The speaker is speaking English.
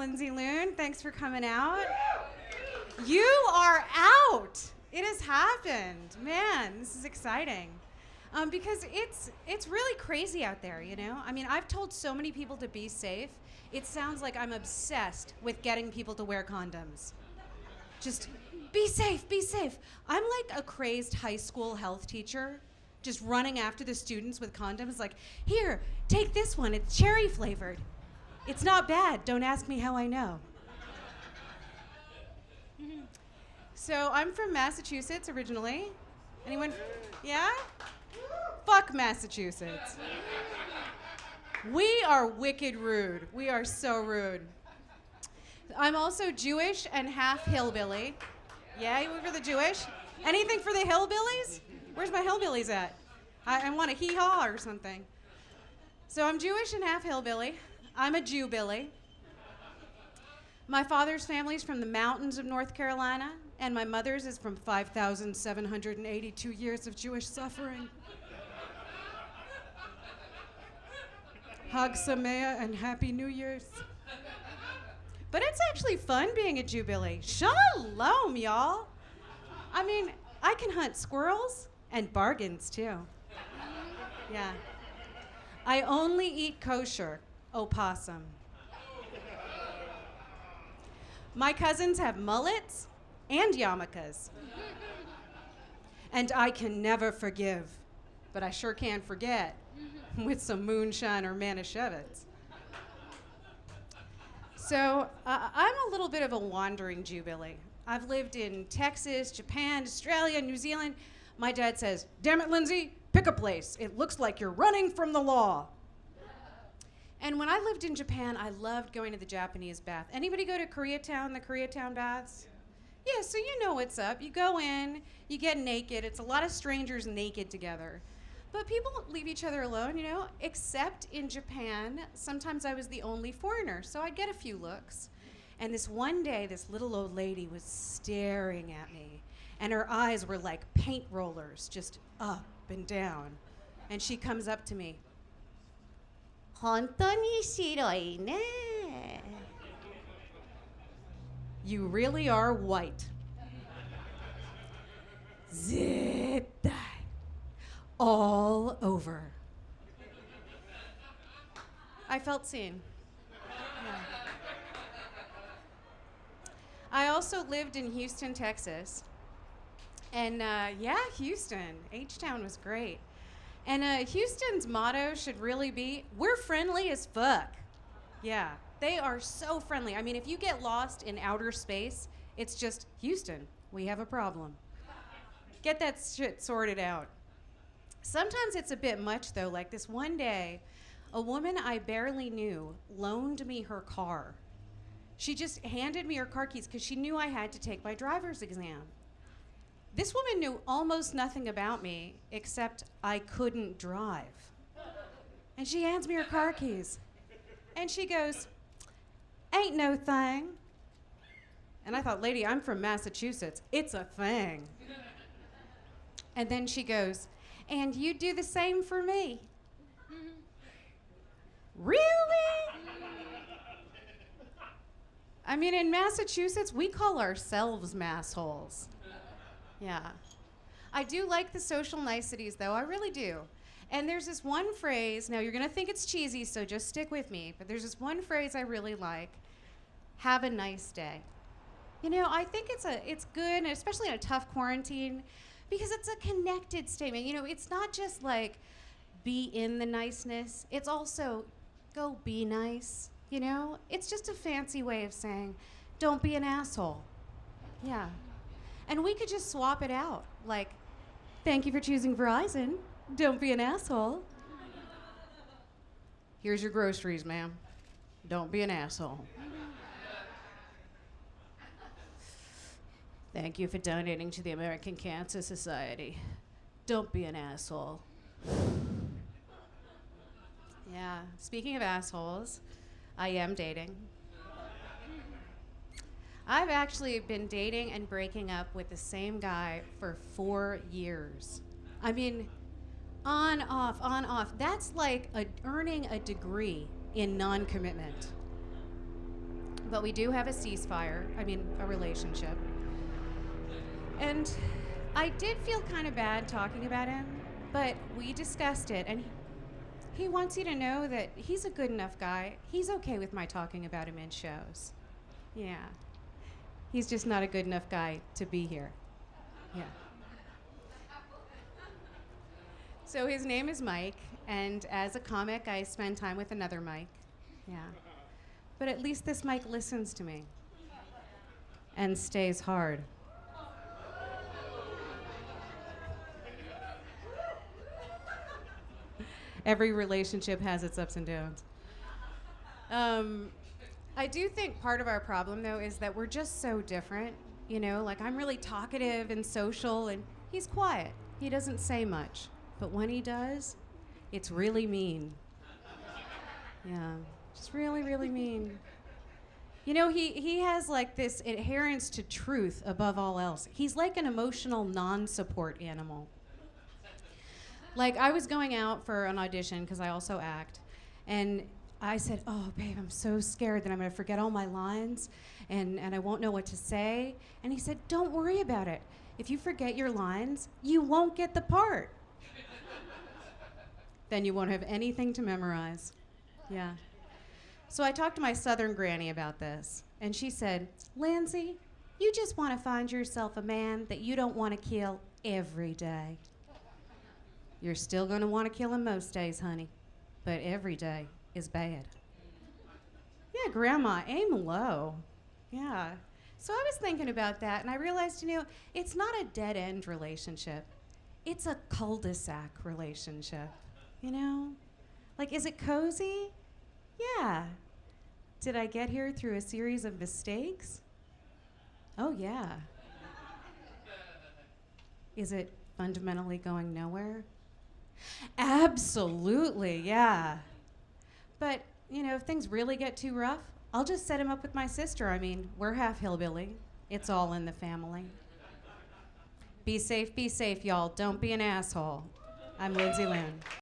Lindsey Loon. Thanks for coming out. You are out. It has happened. Man, this is exciting. Because it's really crazy out there, you know? I mean, I've told so many people to be safe. It sounds like I'm obsessed with getting people to wear condoms. Just be safe, be safe. I'm like a crazed high school health teacher, just running after the students with condoms, like, here, take this one, it's cherry flavored. It's not bad, don't ask me how I know. So I'm from Massachusetts originally. Anyone? Yeah? Fuck Massachusetts. We are wicked rude. We are so rude. I'm also Jewish and half hillbilly. Yeah, you for the Jewish? Anything for the hillbillies? Where's my hillbillies at? I want a hee-haw or something. So I'm Jewish and half hillbilly. I'm a Jewbilly. My father's family's from the mountains of North Carolina, and my mother's is from 5,782 years of Jewish suffering. Hag Sameah and Happy New Year's. But it's actually fun being a Jewbilly. Shalom, y'all. I mean, I can hunt squirrels and bargains, too. Yeah. I only eat kosher, opossum. My cousins have mullets and yarmulkes. And I can never forgive, but I sure can forget with some moonshine or Manischewitz. So I'm a little bit of a wandering Jewbilly. I've lived in Texas, Japan, Australia, New Zealand. My dad says, damn it, Lindsay, pick a place. It looks like you're running from the law. And when I lived in Japan, I loved going to the Japanese bath. Anybody go to Koreatown, the Koreatown baths? Yeah, so you know what's up. You go in, you get naked. It's a lot of strangers naked together. But people leave each other alone, you know, except in Japan. Sometimes I was the only foreigner, so I'd get a few looks. And this one day, this little old lady was staring at me, and her eyes were like paint rollers, just up and down. And she comes up to me. 本当に白いね. You really are white. 絶対 all over. I felt seen. Yeah. I also lived in Houston, Texas. And Houston. H-Town was great. And Houston's motto should really be, we're friendly as fuck. Yeah, they are so friendly. I mean, if you get lost in outer space, it's just, Houston, we have a problem. Get that shit sorted out. Sometimes it's a bit much, though. Like this one day, a woman I barely knew loaned me her car. She just handed me her car keys because she knew I had to take my driver's exam. This woman knew almost nothing about me except I couldn't drive. And she hands me her car keys. And she goes, ain't no thing. And I thought, lady, I'm from Massachusetts. It's a thing. And then she goes, and you do the same for me. Really? I mean, in Massachusetts, we call ourselves massholes. Yeah. I do like the social niceties, though. I really do. And there's this one phrase, now you're going to think it's cheesy, so just stick with me, but there's this one phrase I really like, have a nice day. You know, I think it's good, especially in a tough quarantine, because it's a connected statement. You know, it's not just like be in the niceness, it's also go be nice, you know? It's just a fancy way of saying, don't be an asshole. Yeah. And we could just swap it out, like, thank you for choosing Verizon. Don't be an asshole. Here's your groceries, ma'am. Don't be an asshole. Thank you for donating to the American Cancer Society. Don't be an asshole. Yeah, speaking of assholes, I am dating. I've actually been dating and breaking up with the same guy for 4 years. I mean, on, off. That's like earning a degree in non-commitment. But we do have a ceasefire, a relationship. And I did feel kind of bad talking about him, but we discussed it, and he wants you to know that he's a good enough guy. He's okay with my talking about him in shows. Yeah. He's just not a good enough guy to be here. Yeah. So his name is Mike, and as a comic, I spend time with another Mike. Yeah. But at least this Mike listens to me and stays hard. Every relationship has its ups and downs. I do think part of our problem, though, is that we're just so different. Like I'm really talkative and social, and he's quiet. He doesn't say much. But when he does, it's really mean. Yeah, just really, really mean. He has like this adherence to truth above all else. He's like an emotional non-support animal. Like, I was going out for an audition, because I also act, and I said, oh, babe, I'm so scared that I'm going to forget all my lines, and I won't know what to say. And he said, don't worry about it. If you forget your lines, you won't get the part. Then you won't have anything to memorize. Yeah. So I talked to my Southern granny about this, and she said, Lindsey, you just want to find yourself a man that you don't want to kill every day. You're still going to want to kill him most days, honey, but every day is bad. Yeah, Grandma, aim low. Yeah. So I was thinking about that, and I realized, it's not a dead-end relationship. It's a cul-de-sac relationship, Like, is it cozy? Yeah. Did I get here through a series of mistakes? Oh, yeah. Is it fundamentally going nowhere? Absolutely, yeah. But, if things really get too rough, I'll just set him up with my sister. We're half hillbilly. It's all in the family. Be safe, y'all. Don't be an asshole. I'm Lindsey Loon.